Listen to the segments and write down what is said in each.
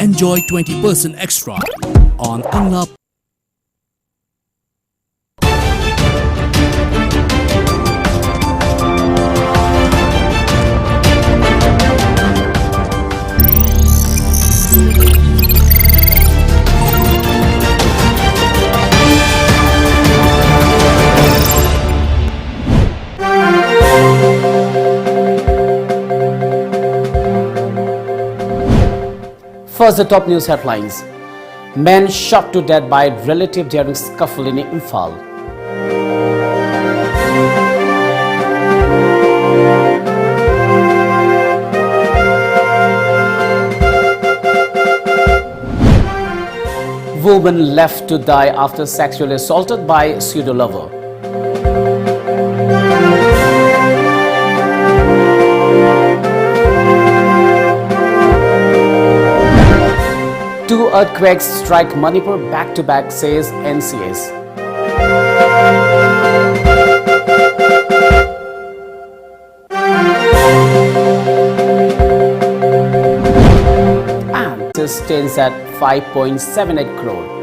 Enjoy 20% extra on Angla. First, the top news headlines. Man shot to death by relative during scuffle in Imphal. Woman left to die after sexually assaulted by pseudo-lover. Two earthquakes strike Manipur back-to-back, says NCS. And it stands at 5.78 crore.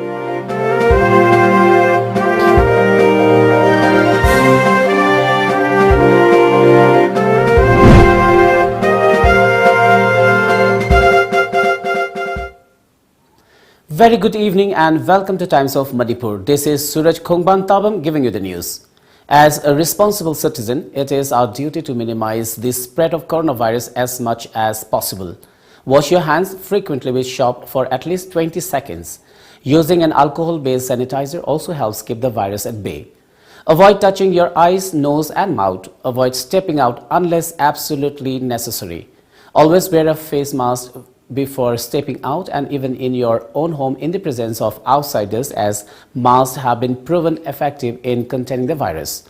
Very good evening and welcome to Times of Manipur. This is Suraj Khongban giving you the news. As a responsible citizen, it is our duty to minimize the spread of coronavirus as much as possible. Wash your hands frequently with soap for at least 20 seconds. Using an alcohol-based sanitizer also helps keep the virus at bay. Avoid touching your eyes, nose and mouth. Avoid stepping out unless absolutely necessary. Always wear a face mask before stepping out and even in your own home in the presence of outsiders, as masks have been proven effective in containing the virus.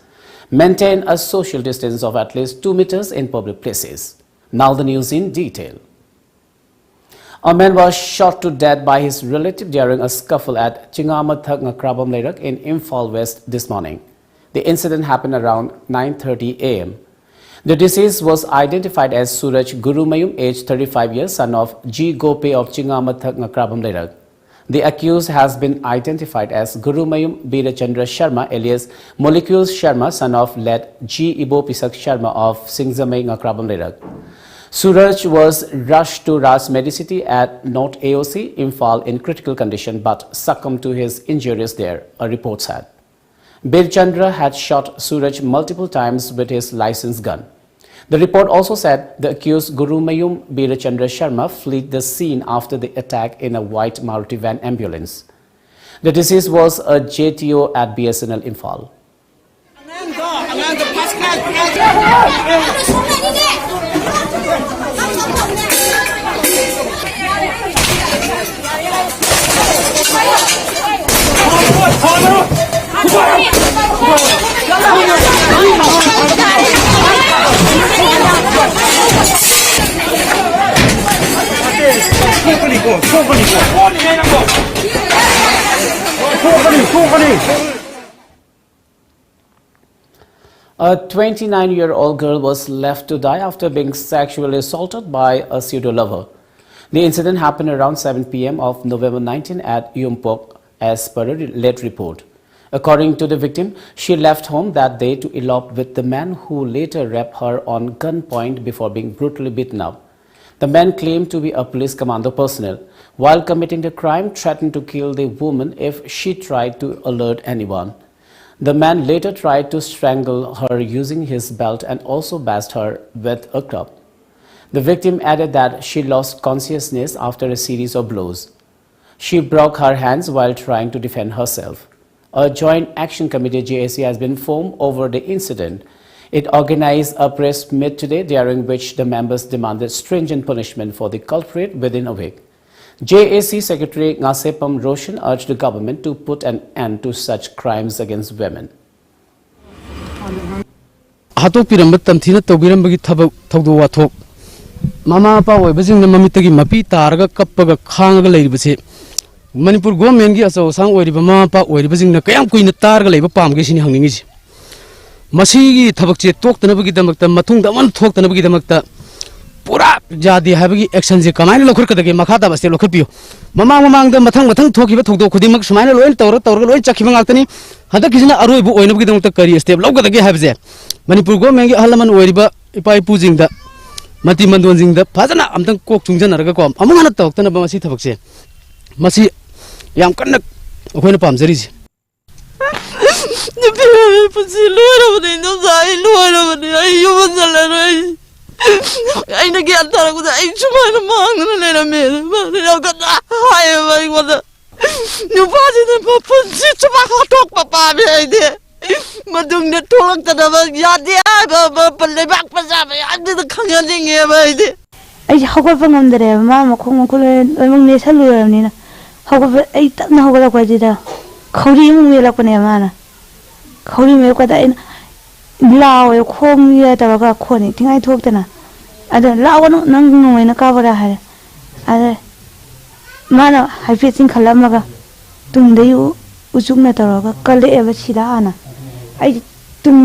Maintain a social distance of at least 2 meters in public places. Now the news in detail. A man was shot to death by his relative during a scuffle at Chingamathak Ngakrabam Leirak in Imphal West this morning. The incident happened around 9:30 a.m. The deceased was identified as Suraj Gurumayum, aged 35 years, son of G. Gope of Chingamathak Ngakrabam Leirak. The accused has been identified as Gurumayum Birachandra Sharma, alias Molecules Sharma, son of late G. Ibo Pisak Sharma of Singzamay Ngakrabam Leirak. Suraj was rushed to Raj Medicity at North AOC, Imphal, in critical condition but succumbed to his injuries there, a report said. Birchandra had shot Suraj multiple times with his licensed gun. The report also said the accused Gurumayum Birachandra Sharma fled the scene after the attack in a white Maruti van ambulance. The deceased was a JTO at BSNL Imphal. A 29-year-old girl was left to die after being sexually assaulted by a pseudo-lover. The incident happened around 7 p.m. of November 19 at Yumpok, as per a late report. According to the victim, she left home that day to elope with the man who later raped her on gunpoint before being brutally beaten up. The man claimed to be a police commando personnel. While committing the crime, threatened to kill the woman if she tried to alert anyone. The man later tried to strangle her using his belt and also bashed her with a club. The victim added that she lost consciousness after a series of blows. She broke her hands while trying to defend herself. A Joint Action Committee JAC has been formed over the incident. It organized a press meet today, during which the members demanded stringent punishment for the culprit within a week. JAC Secretary Ngasepam Roshan urged the government to put an end to such crimes against women. Mama pa oibasing na mamitagi mapi taraga kappaga khangaga leibase Manipur government gi aso sang oiriba mama pa oiribasing na kayam kuina targa leiba pamge sini hangningi ji masigi thabak che toktanabagi damakta mathungda man thoktanabagi damakta पूरा जादी है action से कमाई लौखरकदगे मखाता बस्ते लौखरपियो ममांग ममांग the मथंग मथंग थोकिबा थोकदो खुदिमक सुमाइना lion तौर तौर lion चखिबा ngakतनी हदक Kisna अरोइबु ओइनबगिदमक करी step लौगदगे हाबजे Manipur government अहलमन ओइरिबा इपाई पुजिंग the मति मंदोनजिंग द फजना अमतंग कोक चुंजनरगा को अमंगना तौक्तना बमसी थबकसे मसी याम कन्न अखोइना पामजरीजे पुसी लोरबने नो जाई लोरबने आई युवजलरई आइना के अंतर को आई सुमान मांगना लेना मेरे माने का हाय भाई को नु बाजे ने पुसी चबा हटोक पापा बे आई दे मदुंग ने थोलक तदा याद या पल्ले बाक पजा बे याद तो खंगा देंगे भाई दे आई हगो पंगमदरे मा मखों मखुले मंग ने सलुरमनी ना हगो आई तक ना हगो लकवा खौरी मुंग मेलकने माना खौरी मेलकदा इन लाव खोम या तबगा खोनी थिंगाई थोकतना अद लावनो नंग नोइना काबरा हारे अद माना हाइफेसिंग खलमगा तुंगदे उचुकना तरोगा कले एबा सिदाना आई तुम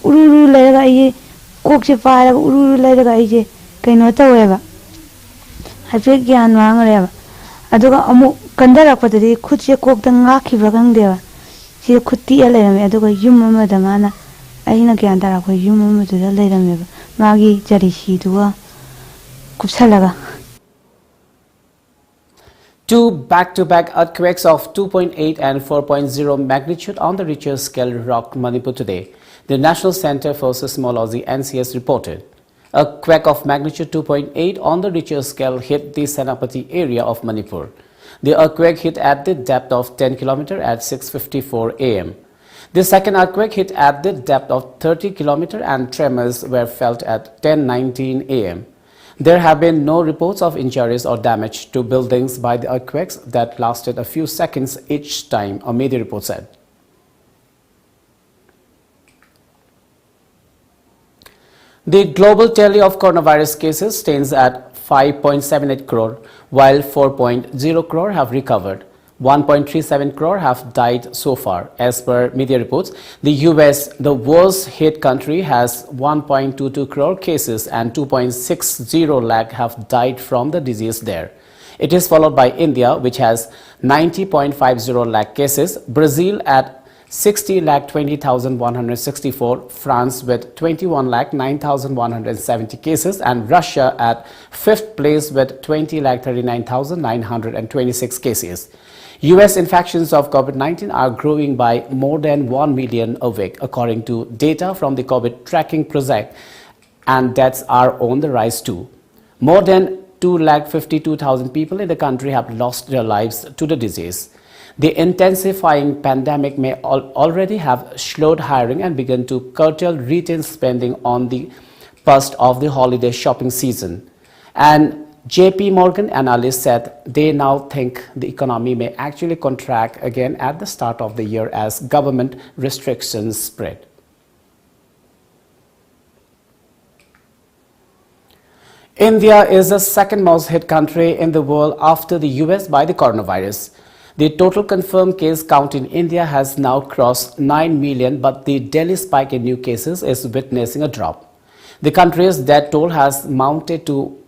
उरुरु लेगा ये कोकसे पारा उरुरु लेगा ये कइनो तवेबा हाइफे ज्ञान मांगरेबा अदुगा अमु कंदरकपदि खुदसे कोकदा ngaखिब्रा गंगदेबा सि खुत्ती लेरमे अदुगा युम अमदा माना अइना ज्ञान ताराखो युम अमदुदा लेरमेबा मागी जरिसीदुगा कुपसलगा Two back-to-back earthquakes of 2.8 and 4.0 magnitude on the Richter scale rocked Manipur today, the National Center for Seismology (NCS) reported. A quake of magnitude 2.8 on the Richter scale hit the Senapati area of Manipur. The earthquake hit at the depth of 10 km at 6:54 am. The second earthquake hit at the depth of 30 km and tremors were felt at 10:19 am. There have been no reports of injuries or damage to buildings by the earthquakes that lasted a few seconds each time, a media report said. The global tally of coronavirus cases stands at 5.78 crore, while 4.0 crore have recovered. 1.37 crore have died so far. As per media reports, the US, the worst hit country, has 1.22 crore cases and 2.60 lakh have died from the disease there. It is followed by India, which has 90.50 lakh cases, Brazil at 60 lakh 20,164, France with 21 lakh 9,170 cases, and Russia at 5th place with 20 lakh 39,926 cases. US infections of COVID-19 are growing by more than 1 million a week, according to data from the COVID tracking project, and deaths are on the rise too. More than 2,52,000 people in the country have lost their lives to the disease. The intensifying pandemic may already have slowed hiring and begun to curtail retail spending on the first of the holiday shopping season. And JP Morgan analysts said they now think the economy may actually contract again at the start of the year as government restrictions spread. India is the second most hit country in the world after the US by the coronavirus. The total confirmed case count in India has now crossed 9 million, but the daily spike in new cases is witnessing a drop. The country's death toll has mounted to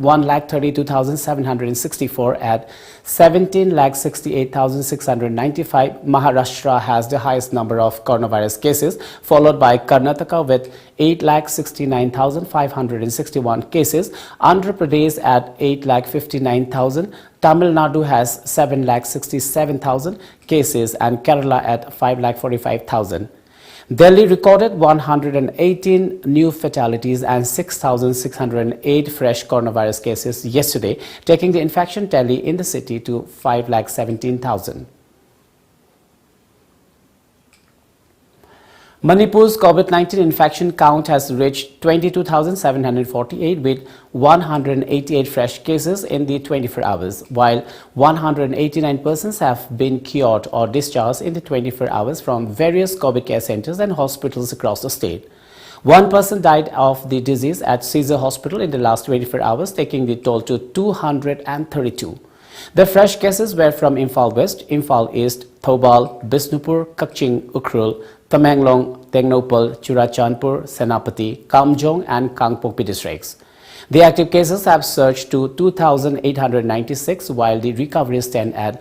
1,32,764 at 17,68,695. Maharashtra has the highest number of coronavirus cases, followed by Karnataka with 8,69,561 cases, Andhra Pradesh at 8,59,000, Tamil Nadu has 7,67,000 cases, and Kerala at 5,45,000. Delhi recorded 118 new fatalities and 6,608 fresh coronavirus cases yesterday, taking the infection tally in the city to 5,17,000. Manipur's COVID-19 infection count has reached 22,748 with 188 fresh cases in the 24 hours, while 189 persons have been cured or discharged in the 24 hours from various COVID care centers and hospitals across the state. One person died of the disease at Caesar Hospital in the last 24 hours, taking the toll to 232. The fresh cases were from Imphal West, Imphal East, Thoubal, Bisnupur, Kakching, Ukhrul, Tamenglong, Tengnopal, Churachandpur, Senapati, Kamjong and Kangpokpi districts. The active cases have surged to 2,896, while the recovery stand at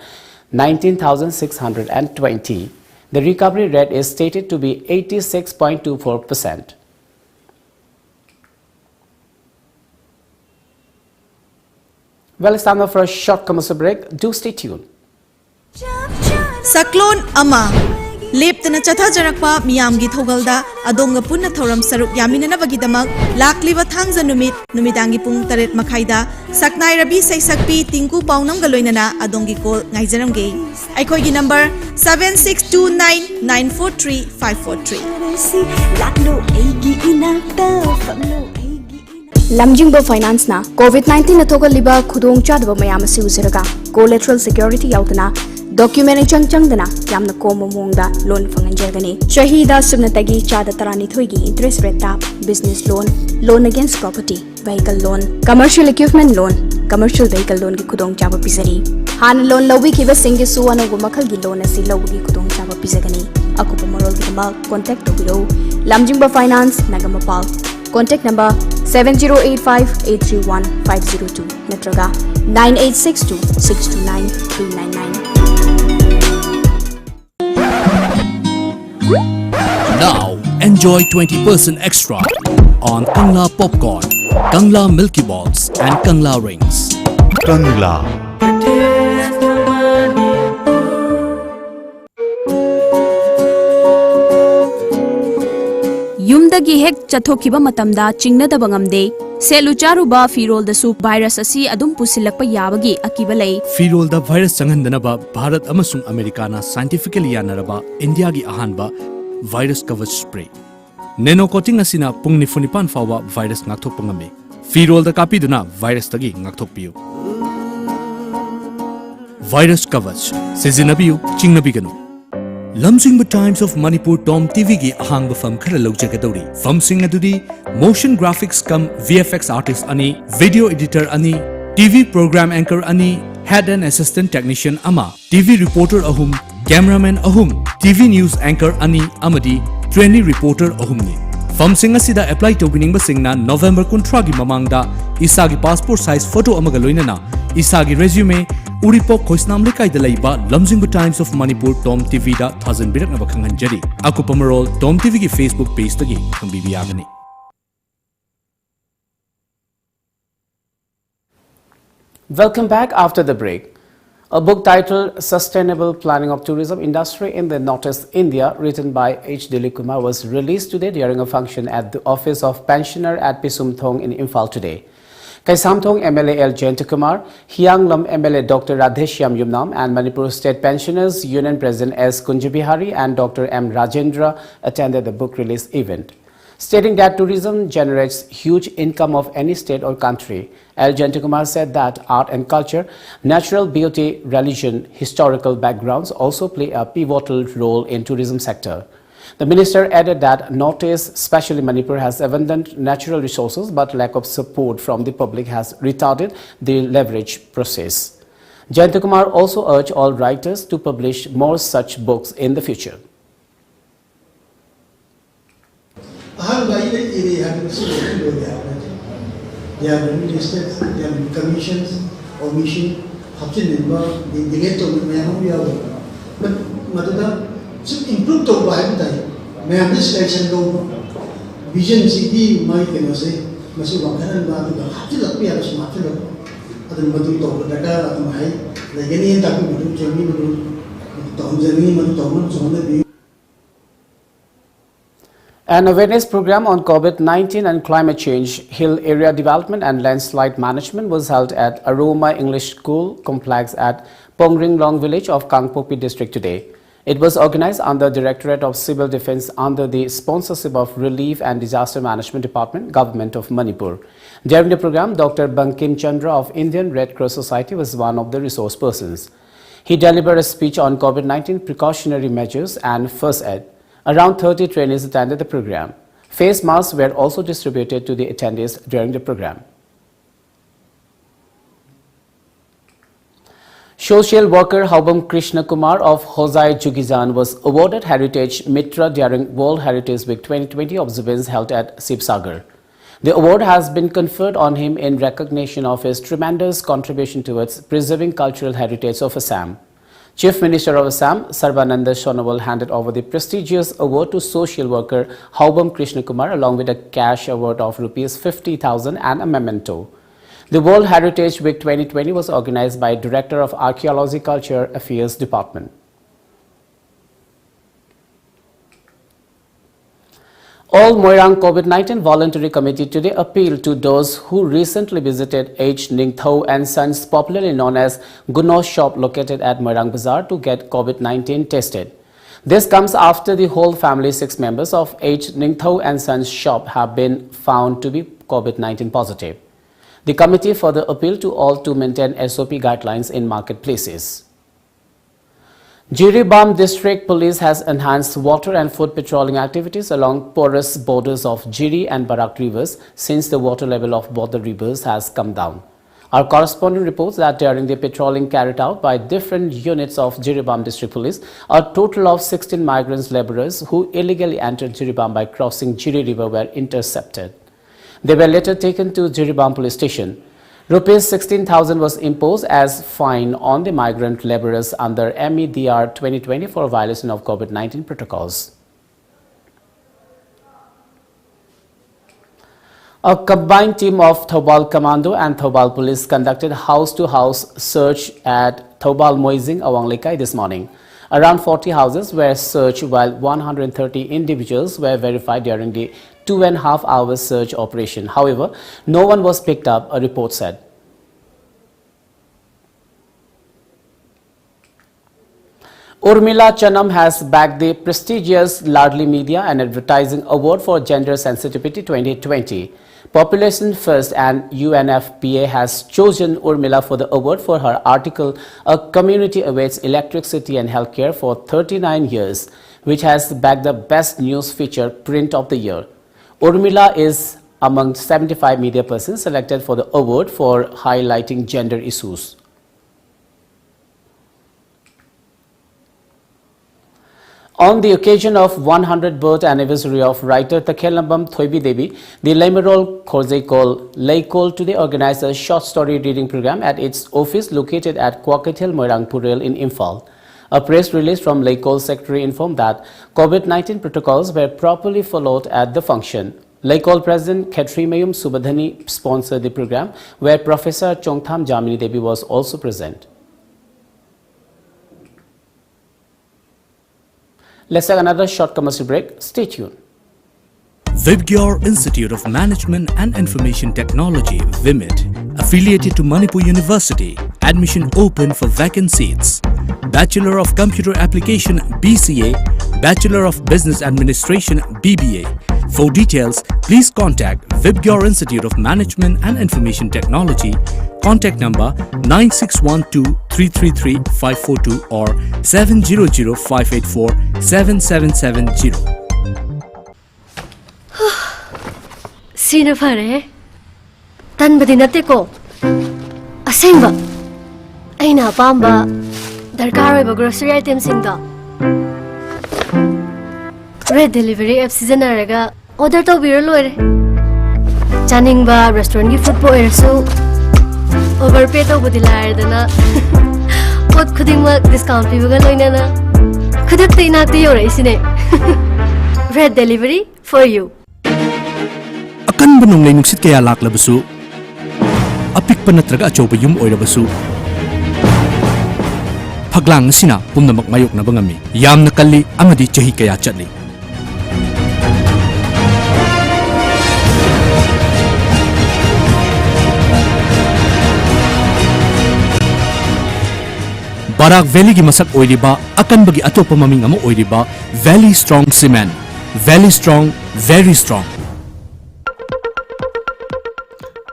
19,620. The recovery rate is stated to be 86.24%. Well, it's time now for a short commercial break. Do stay tuned. Saklon ama leptana chatha jarakpa miyamgi thogalda adonga punna thoram saruk yaminanabagi damak lakliba thangja numidangi pung 8 makhaida saknai rabi saisakpi tinku paunam galoinana adongi call ngaijaramge aikhogi number 7629943543 Lamjingbo Finance na COVID-19 na thogalliba khudong chadba mayam asi uziraga collateral security yautana document chang dana yamna komo mongda loan fanganjagani shahida subnatagi chada tarani thoigi interest rate tap business loan against property vehicle loan commercial equipment loan commercial vehicle loan ki khudong chaba pisari han loan lobi ki basingi suwana gu makhal gi loan asi lobi khudong chaba pisagani akupa marol gi ma contact to below Lamjingbo Finance Nagamapal contact number 7085831502 natraga 9862629399 Now enjoy 20% extra on Kangla popcorn, Kangla Milky Balls and Kangla rings. Kangla. Yumdagi hek chathokiba matamda chingnadaba ngamde selu charuba firol da su virus asi adum pusilakpa yabagi akiba lei Firol da virus changhandanaba Bharat amasung America na scientifically yanaraba India gi ahanba virus coverage spray. Nano coating asina pung nifunipan fawa virus ngakthokpa ngame. Firol da kapiduna virus tagi ngakthokpiu. Virus coverage sizinabiu chingnabiganu. Lamjingba Times of Manipur TOMTV gi ahangba fam khara lawjagadauri. Fam sing adudi motion graphics come VFX artist ani, video editor ani, TV program anchor ani, head and assistant technician ama, TV reporter ahum, cameraman ahum, TV news anchor ani amadi, trainee reporter ahum ni. Fam sing asida apply to winning basingna November kuntragi mamangda isagi passport size photo amaga loinana isagi resume Uripok Khoisnam Lekai da Laiba Lamjingba Times of Manipur TOMTV da Thazan Birak na bakhanganjari akupamarol TOMTV ki Facebook page tagi khangbibi yagani. Welcome back after the break. A book titled Sustainable Planning of Tourism Industry in the Northeast India, written by H. Dilip Kumar, was released today during a function at the Office of Pensioner at Pisumthong in Imphal today. Kaisamthong MLA L. Jayantakumar, Hianglam MLA Dr. Radheshyam Yumnam and Manipur State Pensioners Union President S. Kunjabihari and Dr. M. Rajendra attended the book release event. Stating that tourism generates huge income of any state or country, L. Jayantakumar said that art and culture, natural beauty, religion, historical backgrounds also play a pivotal role in tourism sector. The minister added that Northeast, especially Manipur, has abundant natural resources, but lack of support from the public has retarded the leverage process. Jayantakumar also urged all writers to publish more such books in the future. There are ministers, there are commissions or mission, but improve to buy may have this selection go vision city my can say Masu Bakaran the Hatil appear as Matilla at the Madu to Daka at my like any Taku Germany Tom Jani and Thomas on the An awareness program on COVID-19 and climate change, hill area development and landslide management was held at Aroma English School complex at Pongringlong village of Kangpopi district today. It was organized under Directorate of Civil Defence under the sponsorship of Relief and Disaster Management Department, Government of Manipur. During the program, Dr. Bankim Chandra of Indian Red Cross Society was one of the resource persons. He delivered a speech on COVID-19 precautionary measures and first aid. Around 30 trainees attended the program. Face masks were also distributed to the attendees during the program. Social worker Haubam Krishna Kumar of Hosai Jugizan was awarded Heritage Mitra during World Heritage Week 2020 observance held at Sibsagar. The award has been conferred on him in recognition of his tremendous contribution towards preserving cultural heritage of Assam. Chief Minister of Assam, Sarbananda Sonowal, handed over the prestigious award to social worker Haubam Krishnakumar along with a cash award of Rs 50,000 and a memento. The World Heritage Week 2020 was organized by Director of Archaeology Culture Affairs Department. All Moirang COVID-19 Voluntary Committee today appealed to those who recently visited H. Ningthau and Sons, popularly known as Guno's shop located at Moirang Bazaar, to get COVID-19 tested. This comes after the whole family, 6 members of H. Ningthau and Sons shop have been found to be COVID-19 positive. The committee further appealed to all to maintain SOP guidelines in marketplaces. Jiribam District Police has enhanced water and food patrolling activities along porous borders of Jiri and Barak rivers since the water level of both the rivers has come down. Our correspondent reports that during the patrolling carried out by different units of Jiribam District Police, a total of 16 migrant laborers who illegally entered Jiribam by crossing Jiri River were intercepted. They were later taken to Jiribam Police Station. Rupees 16,000 was imposed as fine on the migrant laborers under MEDR 2020 for violation of COVID-19 protocols. A combined team of Thobal Commando and Thobal Police conducted house-to-house search at Thobal Moizing, Awanglekai this morning. Around 40 houses were searched while 130 individuals were verified during the 2.5 hour search operation. However, no one was picked up, a report said. Urmila Chanam has bagged the prestigious Ladli Media and Advertising Award for Gender Sensitivity 2020. Population First and UNFPA has chosen Urmila for the award for her article A Community Awaits Electricity and Healthcare for 39 years, which has bagged the Best News Feature Print of the Year. Urmila is among 75 media persons selected for the award for highlighting gender issues. On the occasion of 100th birth anniversary of writer Takhelambam Thoibi Devi, the Leimerol Khorzekol Leikol today organized a short story reading program at its office located at Kwakatil Moirangpurel in Imphal. A press release from Leikol Secretary informed that COVID-19 protocols were properly followed at the function. Leikol President Khetrimayum Subadhani sponsored the program, where Professor Chongtham Jamini Devi was also present. Let's take another short commercial break. Stay tuned. Vibgyor Institute of Management and Information Technology, VIMIT, affiliated to Manipuri University. Admission open for vacant seats. Bachelor of Computer Application, BCA, Bachelor of Business Administration, BBA. For details, please contact Vibgyor Institute of Management and Information Technology. Contact number 9612-333-542 or 700-584-7770. Sino pare? Tan ba dinate ko? Asengba. Ay na pamba. Darkar ba grocery items sinda. Red delivery app season araga order to biro loire. Chaning ba restaurant ki food po erso. Overpay to budilay dana. Pot khuding ma discount pi baga loina na. Khudat te na te yore isine. Red delivery for you. Akan banong lay nuksit kaya laklabasu. Apik pa natraga achow pa yung oirabasu. Paglang sina pumnamak mayok na bangami. Yam nakali amadi chahi kaya chatli. Barak Valley gi masak oiriba akan bagi atopa maming amo oiriba Valley Strong Cement. Valley Strong, very strong.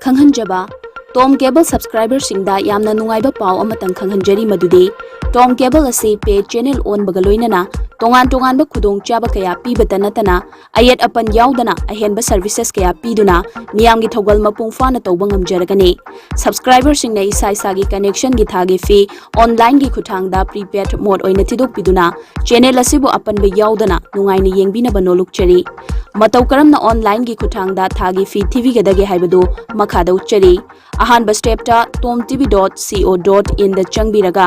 Khanghanjaba Tom Cable subscriber singda yamna nungaiba pau amatang khanghanjari madudi Tom Cable asi pay channel on bagaloinana tongan ba khudong chaba kaya pibata natana ayat apan yaudana ahenba services kaya piduna miyamgi thogal mapung fana tawba ngamjaragani subscriber singna isai sagi connection gi thagi fee online gi khuthangda prepaid mode oina tidok piduna channel asibu apan ba yaudana nungaina yengbina banoluk chari matau karamna online gi kuthangda thagi fee thivigedage haibadu makhada uchari ahanba step ta tomtv.co.in da changbiraga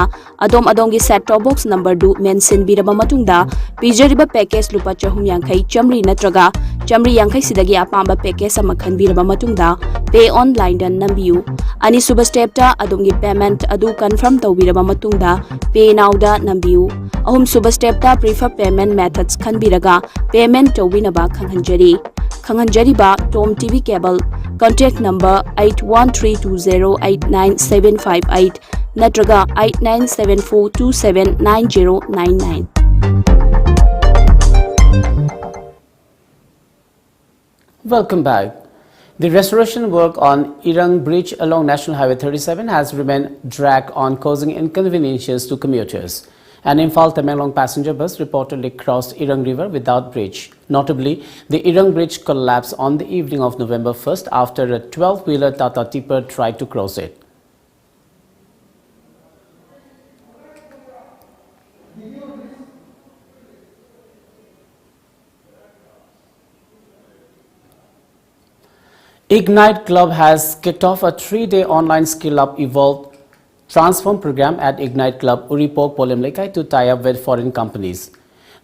adom gi set top box number du mention biraba matungda pijariba package lupa chahum yankhai chamri natraga chamri yankhai sidagi apamba package ama khanbiraba matungda pay online dan nambiu ani suba step ta adom gi payment adu confirm tawbiraba matungda pay now da nambiu ahum suba step ta prefer payment methods khanbiraga payment tawbinaba khanghanjari ba Tom TV cable contact number 8132089758 natraga 8974279099 Welcome back. The restoration work on Irang Bridge along National Highway 37 has remained dragged on, causing inconveniences to commuters. An Imphal-Tamenglong passenger bus reportedly crossed Irang River without bridge. Notably, the Irang Bridge collapsed on the evening of November 1st after a 12-wheeler Tata tipper tried to cross it. Ignite Club has kicked off a 3-day online Skill Up Evolve Transform program at Ignite Club Uripok Polemlekai to tie up with foreign companies.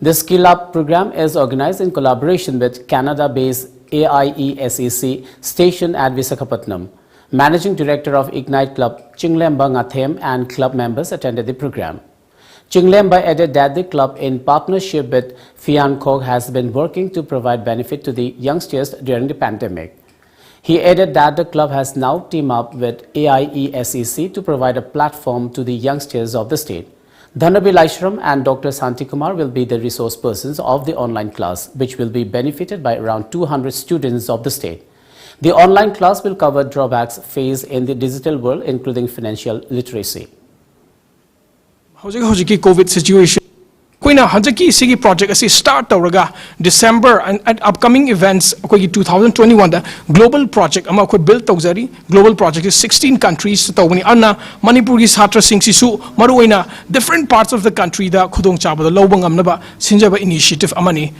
The Skill Up program is organized in collaboration with Canada-based AIESEC station at Visakhapatnam. Managing Director of Ignite Club Chinglemba Ngathem and club members attended the program. Chinglemba added that the club, in partnership with Fiancog, has been working to provide benefit to the youngsters during the pandemic. He added that the club has now teamed up with AIESEC to provide a platform to the youngsters of the state. Dhanabil Aishram and Dr. Santi Kumar will be the resource persons of the online class, which will be benefited by around 200 students of the state. The online class will cover drawbacks faced in the digital world, including financial literacy. COVID situation. Koina hanjaki sigi project asi start tawraga December and upcoming events koi 2021 da global project ama koi build tawjari. Global project is 16 countries tawni anna Manipuri satra sing sisu maruina different parts of the country da khudong chaba da lobang amnaba sinjaba initiative amani.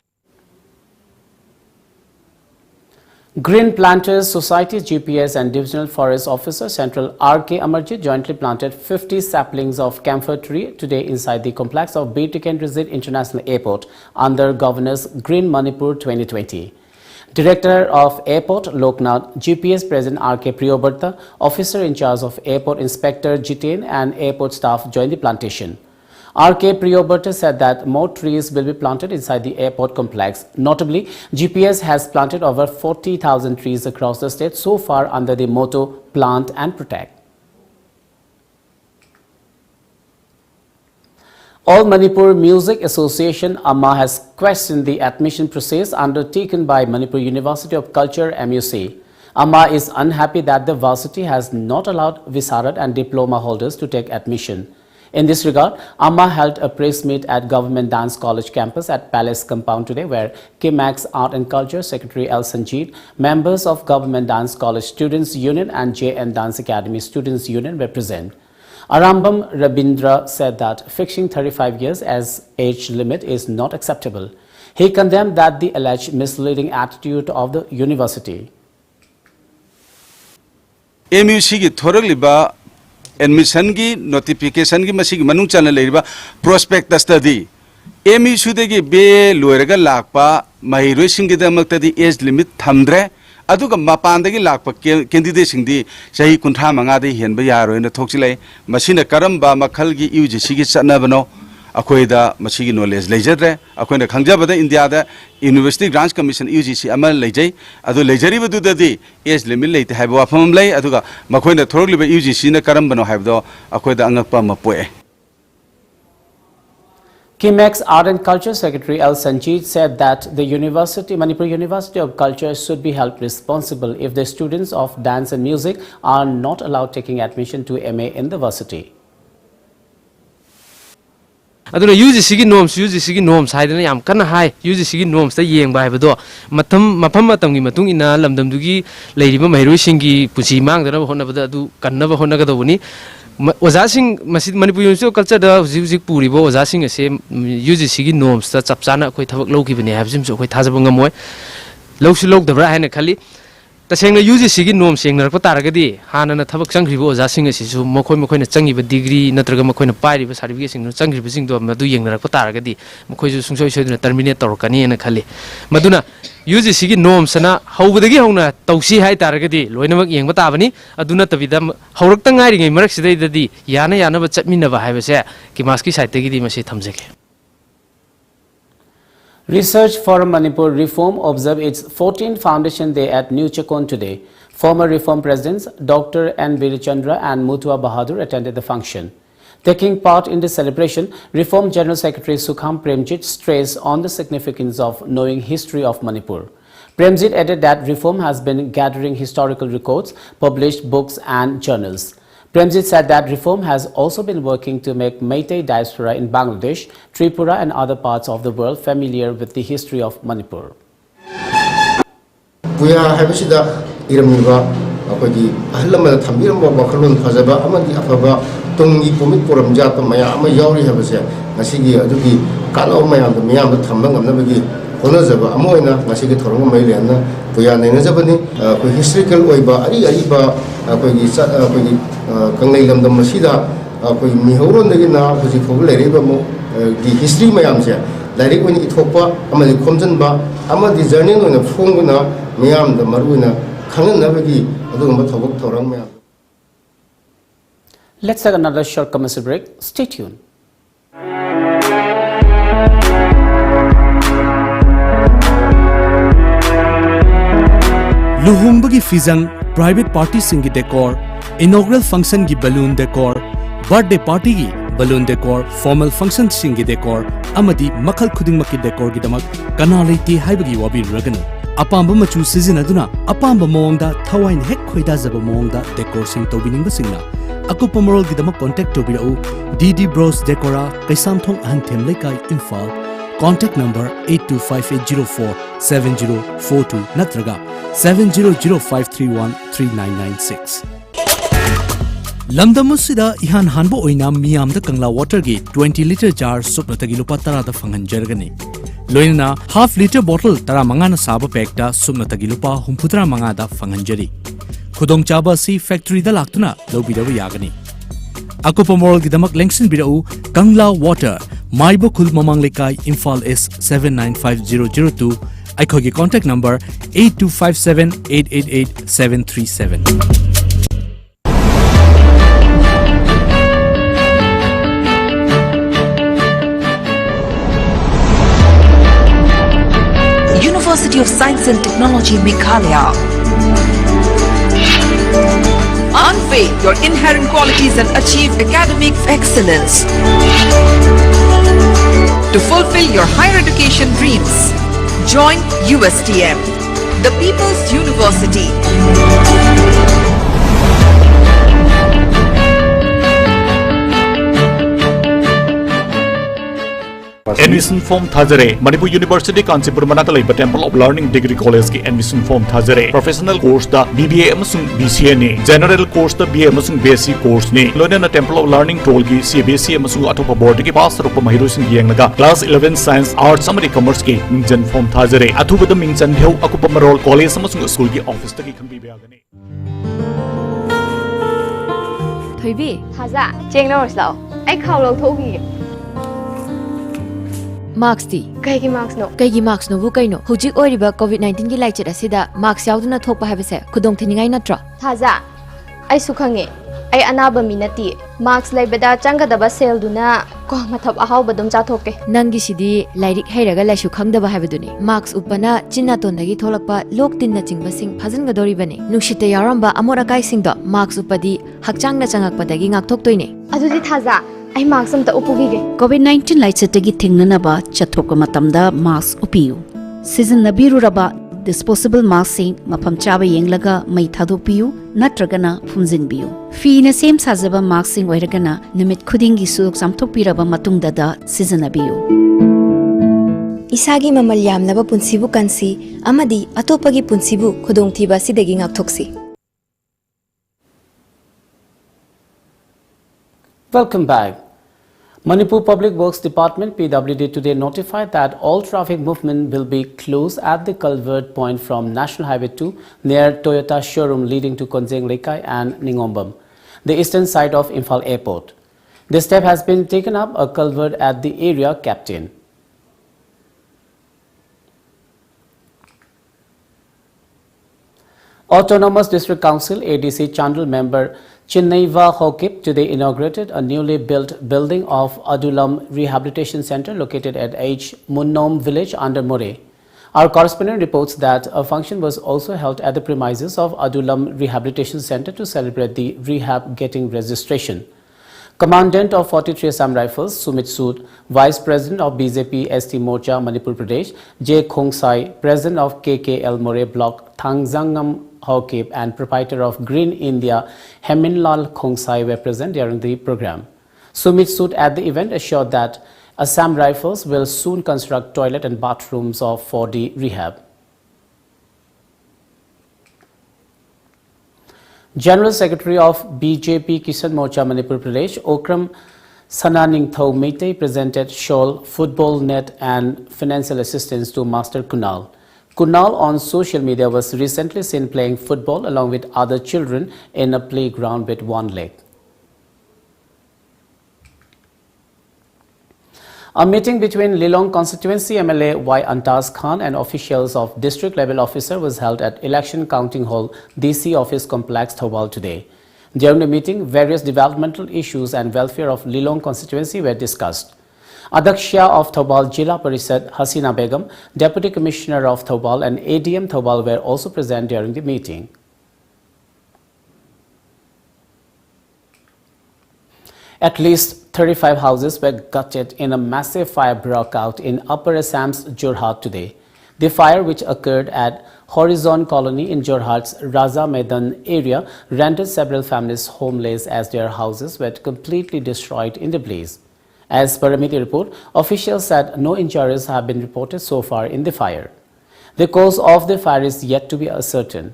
Green Planters Society GPS and Divisional Forest Officer Central R.K. Amarjit jointly planted 50 saplings of camphor tree today inside the complex of Betikendrasit International Airport under Governor's Green Manipur 2020. Director of Airport Loknath, GPS President R.K. Priyobarta, Officer in charge of Airport Inspector Jitain and airport staff joined the plantation. R.K. Priyobarta said that more trees will be planted inside the airport complex. Notably, GPS has planted over 40,000 trees across the state so far under the motto Plant and Protect. All Manipur Music Association AMA has questioned the admission process undertaken by Manipur University of Culture MUC. AMA is unhappy that the varsity has not allowed Visarad and diploma holders to take admission. In this regard, AMA held a press meet at Government Dance College campus at Palace Compound today, where KMAX Art and Culture Secretary L. Sanjeev, members of Government Dance College Students Union and JN Dance Academy Students Union were present. Arambam Rabindra said that fixing 35 years as age limit is not acceptable. He condemned that the alleged misleading attitude of the university. MUC ki thoraliba admission ki notification ki masig manung chana leiba prospectus study MUC de ki be loiraga lakpa mahiroi singi damakta di age limit thamdre aduga mapan dagi lakpa candidate singdi sahi kuntha manga de henba yaroi na thokchilai masina karamba makhal gi UGC gi chanabano akoida masigi knowledge lejadre akoina khangjabada India da University Grants Commission UGC amal lejai adu lejari badu dadi age limit leite haiba wafam lei aduga makoina thorliba UGC na karambano haibdo akoida angakpa mapoe. KMAX Art and Culture Secretary L. Sanjeev said that the Manipur University of Culture should be held responsible if the students of dance and music are not allowed taking admission to MA in the varsity. aduna UGC norms haidana yam kana hai UGC norms ta yeng bai bado mafam matam gi matung ina lamdam dugi leiriba mairoi singi pusi mang dana honna bada adu kanna ba honna ga dawuni oja sing masid Manipur University of Culture da huji puri bo oja sing ase UGC norms ta chapchana koi thabak loki bani habjim so koi thajaba ngamoi ꯂꯧꯁꯨ ꯂꯧꯗꯕ꯭ꯔꯥ ꯍꯥꯏꯅ ꯈꯜꯂꯤ तसेंग UGC की नोम सेंग नरप तारगदी हाना थबक चंग्रिबो ओजा सिंग असिसु मखोय मखोयना चंगिबा degree नत्रगा मखोयना पाइरिबा certificate सिंग चंग्रिबा सिंग दो मदु Young नरप तारगदी मखोयजु सुंसोय सोयदुना terminate तौरकनी एना खाली मदुना UGC की नोम सना हौबदगी हौना तौसी हाय तारगदी लोइनमक येंगबा ताबनी अदुना तबिदा हौरक्ता ngairingay marak sidaidadi yana yana ba chatminaba haibase kimaski site gi di masi thamjege Research Forum Manipur Reform observed its 14th Foundation Day at New Chakon today. Former Reform Presidents Dr. N. Virichandra and Mutua Bahadur attended the function. Taking part in the celebration, Reform General Secretary Sukham Premjit stressed on the significance of knowing history of Manipur. Premjit added that Reform has been gathering historical records, published books and journals. Premjit said that Reform has also been working to make Meitei diaspora in Bangladesh, Tripura and other parts of the world familiar with the history of Manipur. Puya habisida iramiba apagi ahlamada thambiramba wakhalon fazaba amagi afaba tungi pumit puram jata maya ama yauri habase ngasigi adugi kalo mayam mayam thambang amnabagi honazaba amoina ngasigi thorong mailena puya nenazabani ko historical oiba ari ariba apagi apagi kanglai lamdam masida apagi mihoron dagina apagi fogul leriba mo di history mayam se direct when ithokpa amali khomjanba amadi journey no phonguna mayam da maruina khanganabagi adugamba thobok thorang mayam. Let's take another short commercial break. Stay tuned. Luhungbagi fizang private party singi decor, inaugural function gi balloon decor, birthday party gi balloon decor, formal function singi decor, amadi makhal khuding maki decor gi damak kanalai ti haibagi wabi raganu. Apamba machu season aduna apamba moongda thawain hek khoida zaba moongda decor sing tobining basingna akupa moral gi damak contact tobirau DD Bros Decora Kaisam Thong Ahantem Lekai Imphal contact number 8258047042 natraga 7005313996 Lamdamusida ihan hanbo oina miyamda kangla water gi 20 liter jar supna tagi lupa tara da fangan jargani loina half liter bottle tara mangana saba pekta supna tagi lupa humputra mangada fangan jari khudong chaba si factory da laktuna lobidawa yagani akupa moral gi damak lengsin bidau kangla water maibo khul mamang lekai Imphal S 795002 aikhogi contact number 8257888737 University of Science and Technology, Meghalaya. Unveil your inherent qualities and achieve academic excellence. To fulfill your higher education dreams, join USTM, the People's University. Admission form Thazare, Manipur University Kanchipur Manakalai Temple of Learning Degree College ki admission form Thazare. Professional course da BBA amasung BCA ne. General course da BA amasung BSc course ne. Loina Temple of Learning Toll ki CBSc amasung atopa board ki pass rupa mahirusin yengnaga class 11 Science Arts amari Commerce ki mingjan form Thazare. Athubada mingjan heu akupa marol college amasung school ki office ta ki khangbi bayagani. Thoibi Thaza chengna orslao. Ai khawlo thogi. Marks di kaigi marks no bu kaino hujik oiriba COVID-19 gi laichet asida marks yauduna thokpa habese khudong thiningai natra Thaza ai sukhange ai anaba minati marks laibada changadaba sel duna ko mathap ahau badum cha thokke nangi sidi lairik heiraga laisu khangdaba habeduni marks upana chinna tondagi tholakpa lok tinna chingba sing phajin gadori bane nushite yaramba amora kai singdo marks upadi hakchangna changakpadagi ngakthok toine adudi Thaza ai marks amta upugige COVID-19 laichetagi thingnanaba chathokka matamda marks upiyu season nabiru raba disposable mask sing mafam chaba yenglaga mai thadopiyu natragana phumjin biyu fi na same sajaba mask sing oiragana nimit khudingi suk samthokpiraba matungda da season abiyu Isagi mamal yamlaba punsibu kansi amadi atopagi punsibu khudongthiba sidagi ngakthoksi Welcome back. Manipur Public Works Department PWD today notified that all traffic movement will be closed at the culvert point from National Highway 2 near Toyota showroom leading to Konjeng Lekai and Ningombam, the eastern side of Imphal Airport. This step has been taken up a culvert at the area captain. Autonomous District Council ADC Chandal member Chinnaiva Hokip today inaugurated a newly built building of Adulam Rehabilitation Center located at H. Munnom village under More. Our correspondent reports that a function was also held at the premises of Adulam Rehabilitation Center to celebrate the rehab getting registration. Commandant of 43 Assam Rifles, Sumit Sood, Vice President of BJP ST Morcha Manipur Pradesh, J. Khongsai, President of KKL More Block, Thangzangam Hokip, and proprietor of Green India, Heminlal Khongsai were present during the program. Sumit Sood at the event assured that Assam Rifles will soon construct toilet and bathrooms for the rehab. General Secretary of BJP Kisan Morcha Manipur Pradesh, Okram Sananingthau Meitei presented shawl, football net and financial assistance to Master Kunal. Kunal on social media was recently seen playing football along with other children in a playground with one leg. A meeting between Lilong constituency MLA Y. Antaz Khan and officials of district level officer was held at Election Counting Hall, DC Office Complex, Thobal today. During the meeting, various developmental issues and welfare of Lilong constituency were discussed. Adaksha of Thobal Jila Parishad Hasina Begum, Deputy Commissioner of Thobal and ADM Thobal were also present during the meeting. At least 35 houses were gutted in a massive fire broke out in Upper Assam's Jorhat today. The fire, which occurred at Horizon Colony in Jorhat's Raza Maidan area, rendered several families homeless as their houses were completely destroyed in the blaze. As per a media report, officials said no injuries have been reported so far in the fire. The cause of the fire is yet to be ascertained.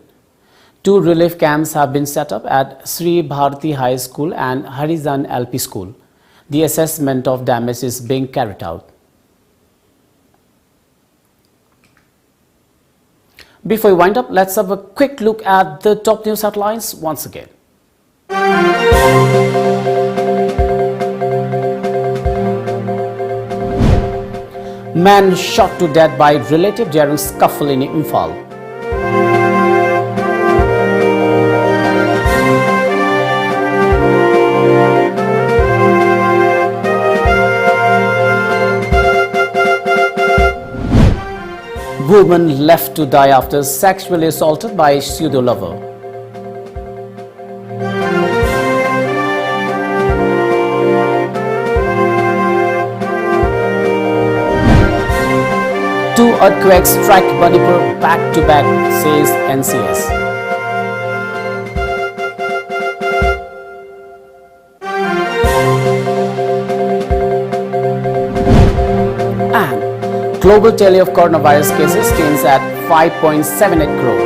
2 relief camps have been set up at Sri Bharati High School and Harizan LP School. The assessment of damage is being carried out. Before we wind up, let's have a quick look at the top news headlines once again. Man shot to death by relative during scuffle in Imphal. Woman left to die after sexually assaulted by pseudo-lover. Two earthquakes strike Manipur back to back, says NCS. Global tally of coronavirus cases stands at 5.78 crore.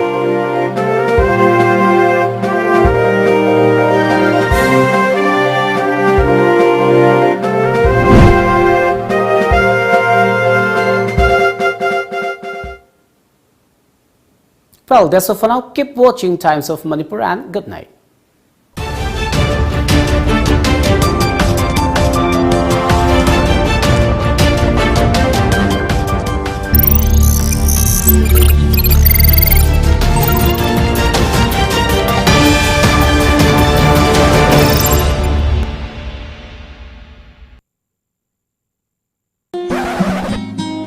Well, that's all for now. Keep watching Times of Manipur and good night.